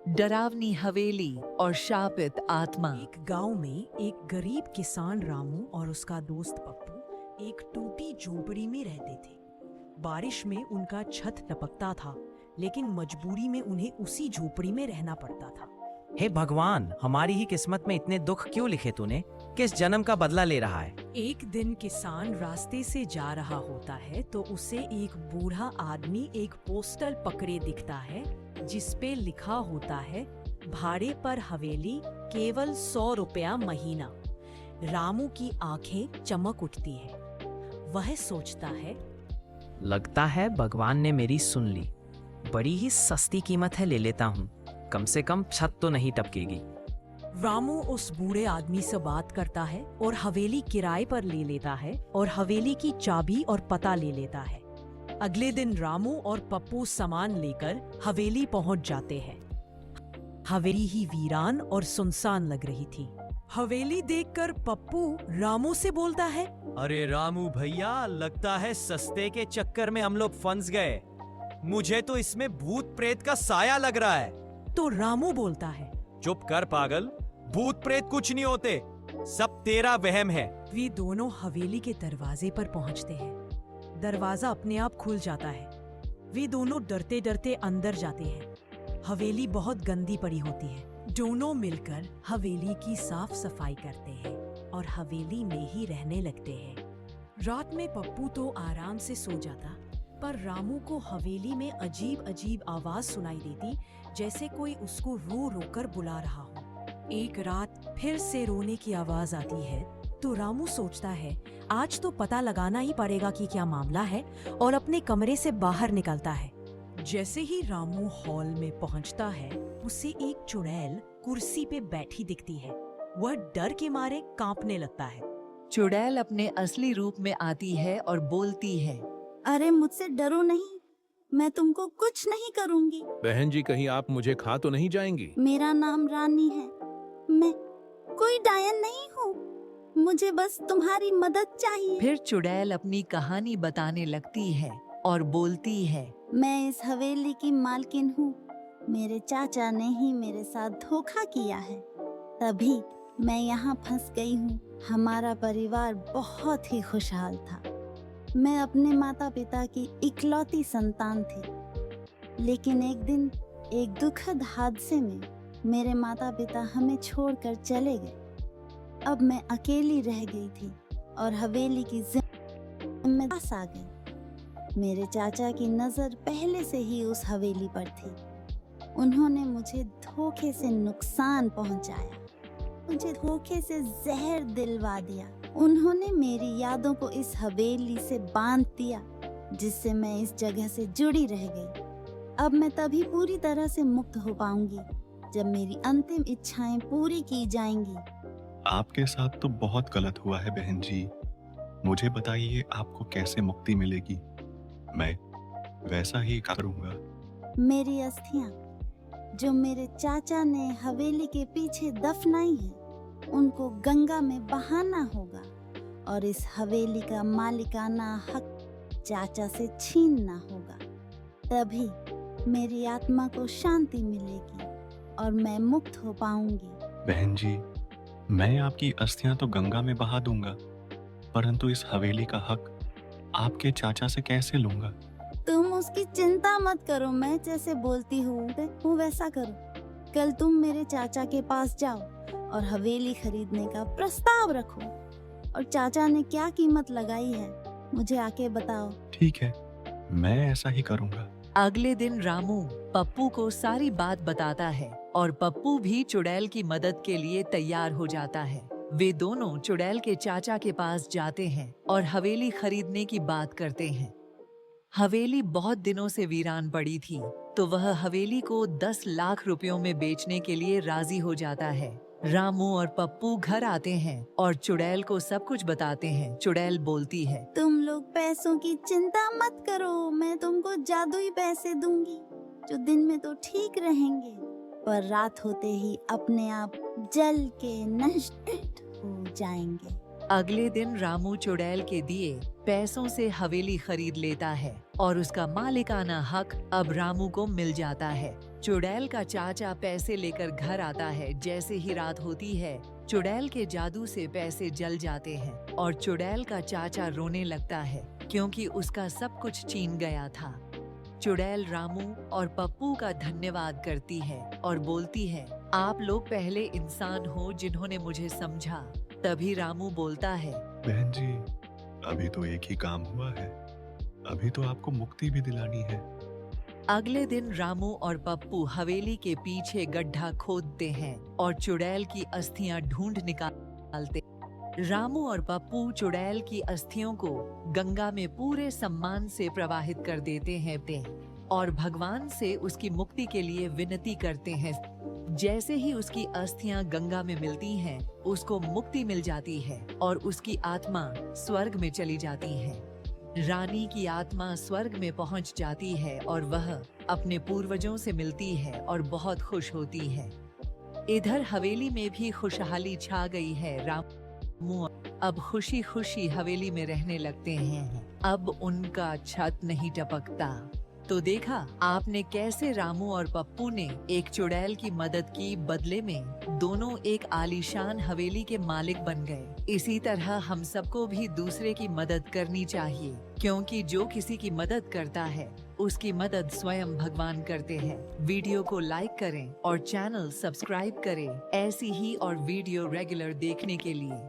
डरावनी हवेली और शापित आत्मा। एक गांव में एक गरीब किसान रामू और उसका दोस्त पप्पू एक टूटी झोपड़ी में रहते थे। बारिश में उनका छत टपकता था, लेकिन मजबूरी में उन्हें उसी झोपड़ी में रहना पड़ता था। हे भगवान, हमारी ही किस्मत में इतने दुख क्यों लिखे तूने? किस जन्म का बदला ले रहा है? एक दिन किसान रास्ते से जा रहा होता है तो उसे एक बूढ़ा आदमी एक पोस्टर पकड़े दिखता है जिसपे लिखा होता है, भाड़े पर हवेली, केवल 100 रुपया महीना। रामू की आंखें चमक उठती है। वह सोचता है, लगता है भगवान ने मेरी सुन ली। बड़ी ही सस्ती कीमत है, ले लेता हूँ। कम से कम छत तो नहीं टपकेगी। रामू उस बूढ़े आदमी से बात करता है और हवेली किराए पर ले लेता है और हवेली की चाबी और पता ले लेता है। अगले दिन रामू और पप्पू सामान लेकर हवेली पहुंच जाते हैं। हवेली ही वीरान और सुनसान लग रही थी। हवेली देखकर पप्पू रामू से बोलता है, अरे रामू भैया, लगता है सस्ते के चक्कर में हम लोग फंस गए। मुझे तो इसमें भूत प्रेत का साया लग रहा है। तो रामू बोलता है, चुप कर पागल, भूत प्रेत कुछ नहीं होते, सब तेरा वहम है। वे दोनों हवेली के दरवाजे पर पहुंचते हैं। दरवाजा अपने आप खुल जाता है। वे दोनों डरते डरते अंदर जाते हैं। हवेली बहुत गंदी पड़ी होती है। दोनों मिलकर हवेली की साफ सफाई करते हैं और हवेली में ही रहने लगते हैं। रात में पप्पू तो आराम से सो जाता, पर रामू को हवेली में अजीब अजीब आवाज सुनाई देती, जैसे कोई उसको रो रो कर बुला रहा हो। एक रात फिर से रोने की आवाज आती है तो रामू सोचता है, आज तो पता लगाना ही पड़ेगा कि क्या मामला है, और अपने कमरे से बाहर निकलता है। जैसे ही रामू हॉल में पहुंचता है, उसे एक चुड़ैल कुर्सी पे बैठी दिखती है। वह डर के मारे कांपने लगता है। चुड़ैल अपने असली रूप में आती है और बोलती है, अरे मुझसे डरो नहीं, मैं तुमको कुछ नहीं करूंगी। बहन जी, कहीं आप मुझे खा तो नहीं जाएंगी? मेरा नाम रानी है। मैं कोई डायन नहीं हूँ। मुझे बस तुम्हारी मदद चाहिए। फिर चुड़ैल अपनी कहानी बताने लगती है और बोलती है, मैं इस हवेली की मालकिन हूँ। मेरे चाचा ने ही मेरे साथ धोखा किया है, तभी मैं यहाँ फंस गई हूँ। हमारा परिवार बहुत ही खुशहाल था। मैं अपने माता पिता की इकलौती संतान थी, लेकिन एक दिन एक दुखद हादसे में मेरे माता पिता हमें छोड़कर चले गए। अब मैं अकेली रह गई थी और हवेली की जिम्मेदारी आ गई। मेरे चाचा की नजर पहले से ही उस हवेली पर थी। उन्होंने मुझे धोखे से नुकसान पहुंचाया, मुझे धोखे से जहर दिलवा दिया। उन्होंने मेरी यादों को इस हवेली से बांध दिया, जिससे मैं इस जगह से जुड़ी रह गई। अब मैं तभी पूरी तरह से मुक्त हो पाऊंगी जब मेरी अंतिम इच्छाएं पूरी की जाएंगी। आपके साथ तो बहुत गलत हुआ है बहन जी। मुझे बताइए, आपको कैसे मुक्ति मिलेगी? मैं वैसा ही करूंगा। मेरी अस्थियां जो मेरे चाचा ने हवेली के पीछे दफनाई हैं, उनको गंगा में बहाना होगा और इस हवेली का मालिकाना हक चाचा से छीनना होगा। तभी मेरी आत्मा को शांति मिलेगी और मैं मुक्त हो पाऊंगी। बहन जी, मैं आपकी अस्थियां तो गंगा में बहा दूंगा, परंतु इस हवेली का हक आपके चाचा से कैसे लूंगा? तुम उसकी चिंता मत करो। मैं जैसे बोलती हूँ वैसा करो। कल तुम मेरे चाचा के पास जाओ और हवेली खरीदने का प्रस्ताव रखो, और चाचा ने क्या कीमत लगाई है मुझे आके बताओ। ठीक है, मैं ऐसा ही करूंगा। अगले दिन रामू पप्पू को सारी बात बताता है और पप्पू भी चुड़ैल की मदद के लिए तैयार हो जाता है। वे दोनों चुड़ैल के चाचा के पास जाते हैं और हवेली खरीदने की बात करते हैं। हवेली बहुत दिनों से वीरान पड़ी थी, तो वह हवेली को 10 लाख रुपयों में बेचने के लिए राजी हो जाता है। रामू और पप्पू घर आते हैं और चुड़ैल को सब कुछ बताते हैं। चुड़ैल बोलती है, तुम लोग पैसों की चिंता मत करो। मैं तुमको जादुई पैसे दूंगी जो दिन में तो ठीक रहेंगे, पर रात होते ही अपने आप जल के नष्ट हो जाएंगे। अगले दिन रामू चुड़ैल के दिए पैसों से हवेली खरीद लेता है और उसका मालिकाना हक अब रामू को मिल जाता है। चुड़ैल का चाचा पैसे लेकर घर आता है। जैसे ही रात होती है, चुड़ैल के जादू से पैसे जल जाते हैं और चुड़ैल का चाचा रोने लगता है क्योंकि उसका सब कुछ छीन गया था। चुड़ैल रामू और पप्पू का धन्यवाद करती है और बोलती है, आप लोग पहले इंसान हो जिन्होंने मुझे समझा। तभी रामू बोलता है, बहन जी, अभी तो एक ही काम हुआ है, अभी तो आपको मुक्ति भी दिलानी है। अगले दिन रामू और पप्पू हवेली के पीछे गड्ढा खोदते हैं और चुड़ैल की अस्थियां ढूंढ निकालते। रामू और पप्पू चुड़ैल की अस्थियों को गंगा में पूरे सम्मान से प्रवाहित कर देते हैं और भगवान से उसकी मुक्ति के लिए विनती करते हैं। जैसे ही उसकी अस्थियां गंगा में मिलती हैं, उसको मुक्ति मिल जाती है और उसकी आत्मा स्वर्ग में चली जाती है। रानी की आत्मा स्वर्ग में पहुंच जाती है और वह अपने पूर्वजों से मिलती है और बहुत खुश होती है। इधर हवेली में भी खुशहाली छा गई है। रामू अब खुशी खुशी हवेली में रहने लगते हैं। अब उनका छत नहीं टपकता। तो देखा आपने कैसे रामू और पप्पू ने एक चुड़ैल की मदद की, बदले में दोनों एक आलीशान हवेली के मालिक बन गए। इसी तरह हम सबको भी दूसरे की मदद करनी चाहिए, क्योंकि जो किसी की मदद करता है उसकी मदद स्वयं भगवान करते हैं। वीडियो को लाइक करें और चैनल सब्सक्राइब करें ऐसी ही और वीडियो रेगुलर देखने के लिए।